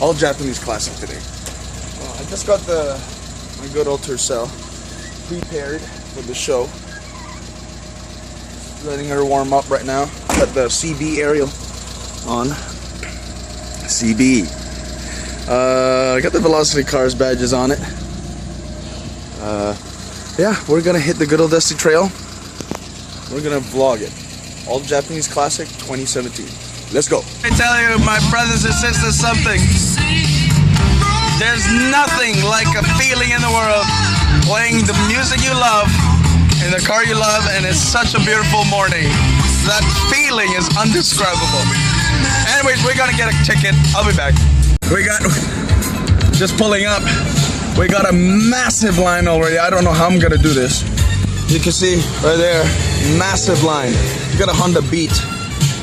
All Japanese classic today. I just got my good old Tercel prepared for the show. Letting her warm up right now. Got the CB aerial on. CB. Got the Velocity Cars badges on it. Yeah, we're gonna hit the good old Dusty Trail. We're gonna vlog it. All Japanese Classic 2017. Let's go. I tell you, my brothers and sisters, something. There's nothing like a feeling in the world playing the music you love in the car you love, and it's such a beautiful morning. That feeling is indescribable. Anyways, we're gonna get a ticket. I'll be back. We got, just pulling up, we got a massive line already. I don't know how I'm gonna do this. You can see right there, massive line. You got a Honda Beat,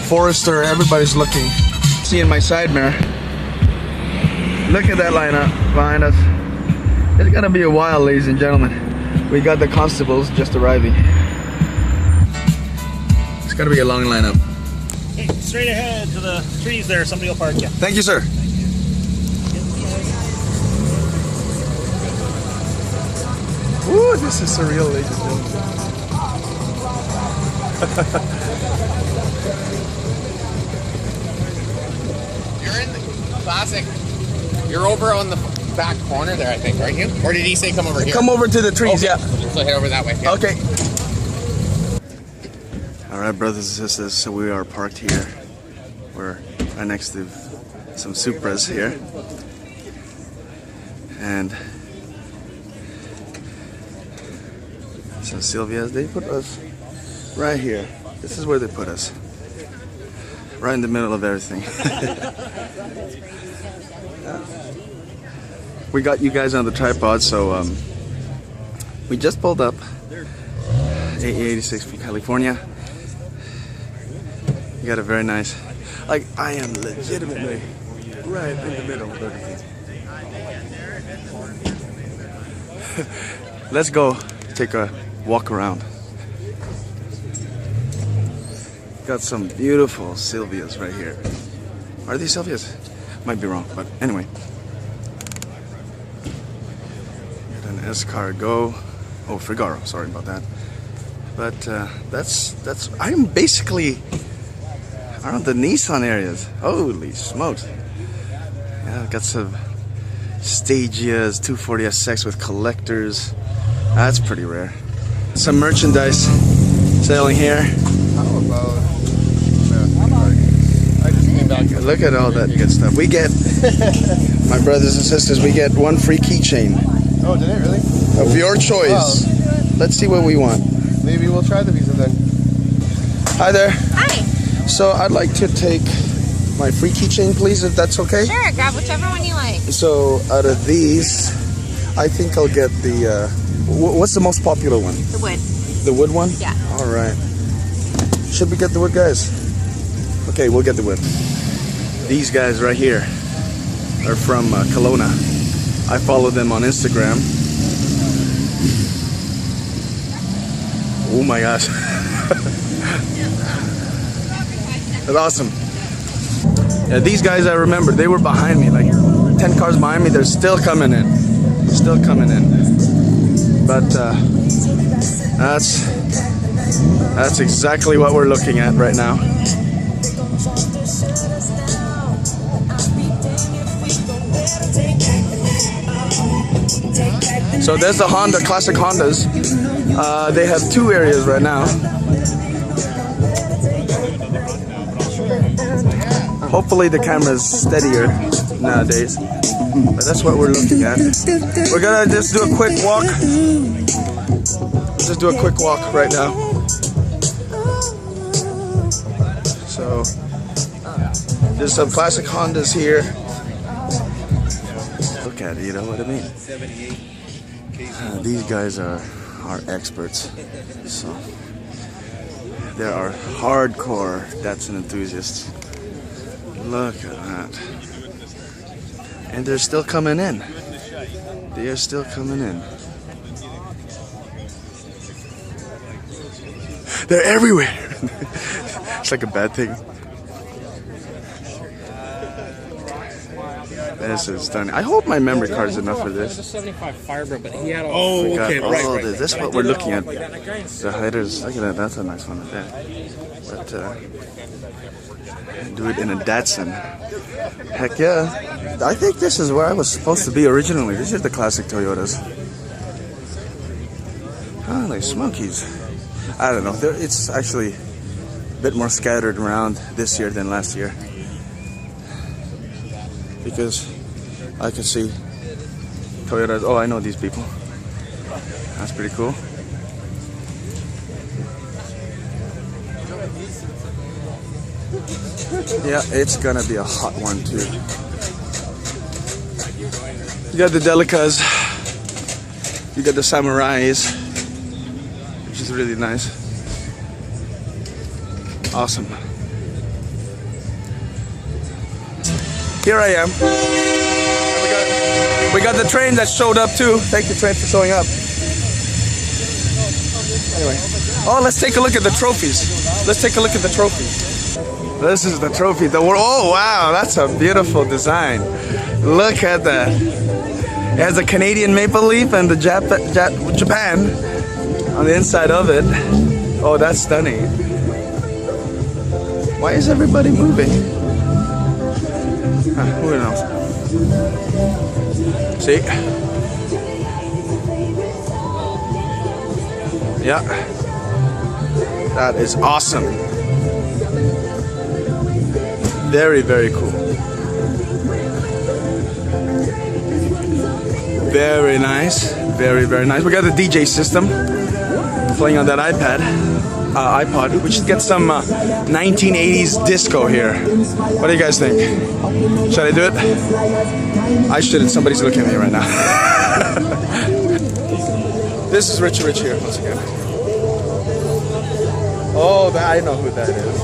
Forester, everybody's looking. See in my side mirror. Look at that lineup behind us. It's gonna be a while, ladies and gentlemen. We got the constables just arriving. It's gonna be a long lineup. Hey, straight ahead to the trees there, somebody will park you. Thank you, sir. Ooh, this is surreal, ladies and gentlemen. You're in the classic. You're over on the back corner there, I think, aren't you? Or did he say come over here? Come over to the trees, okay. yeah. So head over that way. Yeah. Okay. All right, brothers and sisters, so we are parked here. We're right next to some Supras here. And so Silvia's, they put us right here. This is where they put us. Right in the middle of everything. We got you guys on the tripod, so we just pulled up 8886 from California. You got a very nice, like, I am legitimately right in the middle of everything. Let's go take a walk around. Got some beautiful Silvias right here. Are these Silvias? Might be wrong, but anyway. Got an Escargot. Oh, Figaro, sorry about that. But that's I'm basically around the Nissan areas. Holy smokes. Yeah, got some Stagias, 240SX with collectors. That's pretty rare. Some merchandise selling here. How about I just came back. Look at all that good stuff. We get, my brothers and sisters, we get one free keychain. Oh, did it really? Of your choice. Wow. Let's see what we want. Maybe we'll try the Visa then. Hi there. Hi. So I'd like to take my free keychain, please, if that's okay. Sure, grab whichever one you like. So out of these, I think I'll get the, what's the most popular one? The wood. The wood one? Yeah. All right. Should we get the wood, guys? Okay, we'll get the wood. These guys right here are from Kelowna. I follow them on Instagram. Oh my gosh. That's awesome. Yeah, these guys, I remember, they were behind me, like 10 cars behind me. They're still coming in. Still coming in. But that's exactly what we're looking at right now. So there's the Honda, classic Hondas. They have two areas right now. Hopefully the camera's steadier nowadays. But that's what we're looking at. We're gonna just do a quick walk. Just do a quick walk right now. So there's some classic Hondas here. Look at it, you know what I mean? These guys are experts. So they are hardcore Datsun enthusiasts. Look at that. And they're still coming in. They are still coming in. They're everywhere. It's like a bad thing. This is stunning. I hope my memory card is enough for There's a this. 75 Firebird, but he had a... Oh, okay, right, Oh, right. this is what we're looking at. The headers. Look at that. That's a nice one right there. But do it in a Datsun. Heck yeah. I think this is where I was supposed to be originally. These are the classic Toyotas. Holy smokies. I don't know. It's actually a bit more scattered around this year than last year. Because I can see Toyotas. Oh, I know these people. That's pretty cool. Yeah, it's gonna be a hot one too. You got the Delicas. You got the Samurais, which is really nice. Awesome. Here I am. We got the train that showed up too. Thank you, train, for showing up. Anyway, oh, let's take a look at the trophies. Let's take a look at the trophies. This is the trophy. Oh wow, that's a beautiful design. Look at that. It has a Canadian maple leaf and the Japan on the inside of it. Oh, that's stunning. Why is everybody moving? Who knows? See? Yeah. That is awesome. Very, very cool. Very nice. Very, very nice. We got the DJ system playing on that iPod, which gets some 1980s disco here. What do you guys think? Should I do it? I shouldn't. Somebody's looking at me right now. This is Richie Rich here once again. Oh, I know who that is.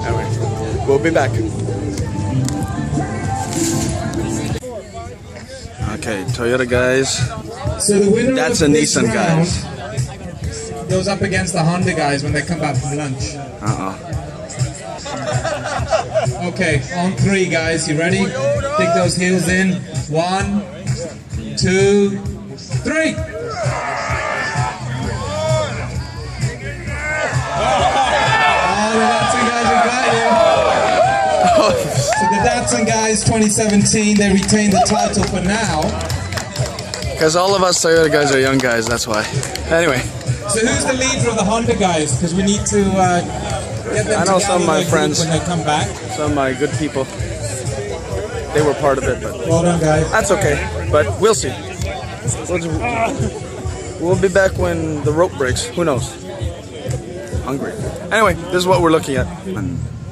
Anyway, we'll be back. Okay, Toyota guys. So the winner That's of a this Nissan round guys. goes up against the Honda guys when they come back from lunch. Okay, on three, guys. You ready? Dig those heels in. 1, 2, 3. Oh, the Datsun guys have got you. So the Datsun guys 2017, they retain the title for now. Because all of us Toyota guys are young guys, that's why. Anyway, So who's the leader of the Honda guys? Because we need to get them I know some of my together friends. when they come back. some of my good people, they were part of it, but Well done, guys. that's okay. But we'll see. We'll be back when the rope breaks. Who knows? Hungry. Anyway, this is what we're looking at.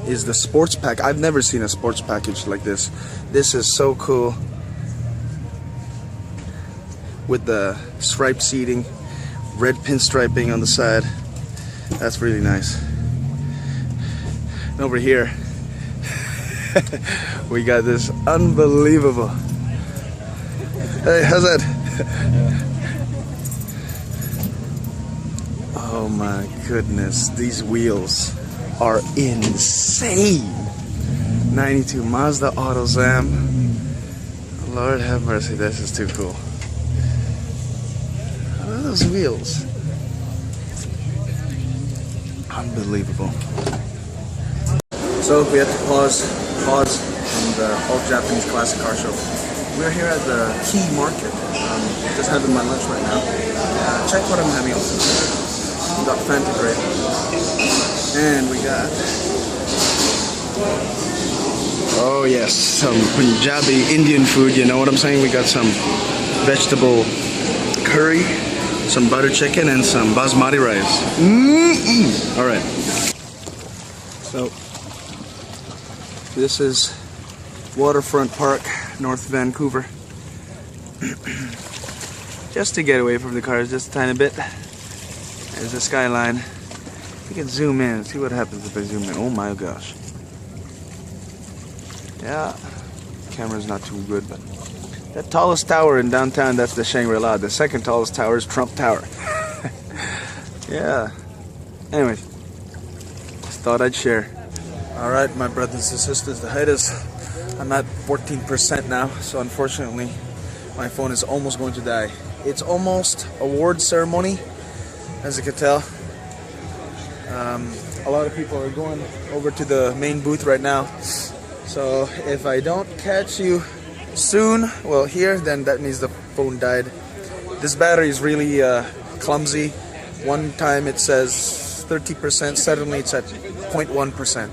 Is the sports pack. I've never seen a sports package like this. This is so cool. With the striped seating, red pinstriping on the side. That's really nice. And over here, we got this unbelievable. Hey, how's that? Oh my goodness, these wheels are insane. 92 Mazda AutoZam. Lord have mercy, this is too cool. Look at those wheels. Unbelievable. So we had to pause from the all Japanese classic car show. We're here at the Key Market. Just having my lunch right now. Check what I'm having also. We got Fanta Grape. And we got, oh yes, some Punjabi Indian food, you know what I'm saying? We got some vegetable curry, some butter chicken, and some basmati rice. All right. So this is Waterfront Park, North Vancouver. Just to get away from the cars just a tiny bit. There's the skyline. You can zoom in, see what happens if I zoom in. Oh my gosh. Yeah, camera's not too good, but that tallest tower in downtown, that's the Shangri-La. The second tallest tower is Trump Tower. Yeah. Anyway, just thought I'd share. Alright, my brothers and sisters, the height is, I'm at 14% now, so unfortunately my phone is almost going to die. It's almost award ceremony, as you can tell. A lot of people are going over to the main booth right now, so if I don't catch you soon, well here, then that means the phone died. This battery is really clumsy. One time it says 30%, suddenly it's at 0.1%.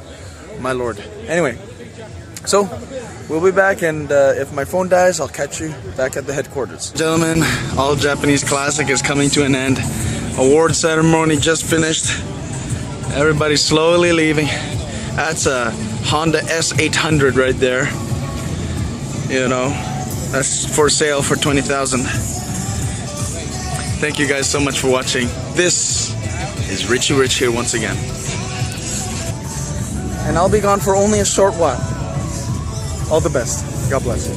My lord. Anyway, so we'll be back, and if my phone dies, I'll catch you back at the headquarters. Gentlemen, All Japanese Classic is coming to an end. Award ceremony just finished. Everybody's slowly leaving. That's a Honda S800 right there. You know, that's for sale for $20,000. Thank you guys so much for watching. This is Richie Rich here once again. And I'll be gone for only a short while. All the best. God bless you.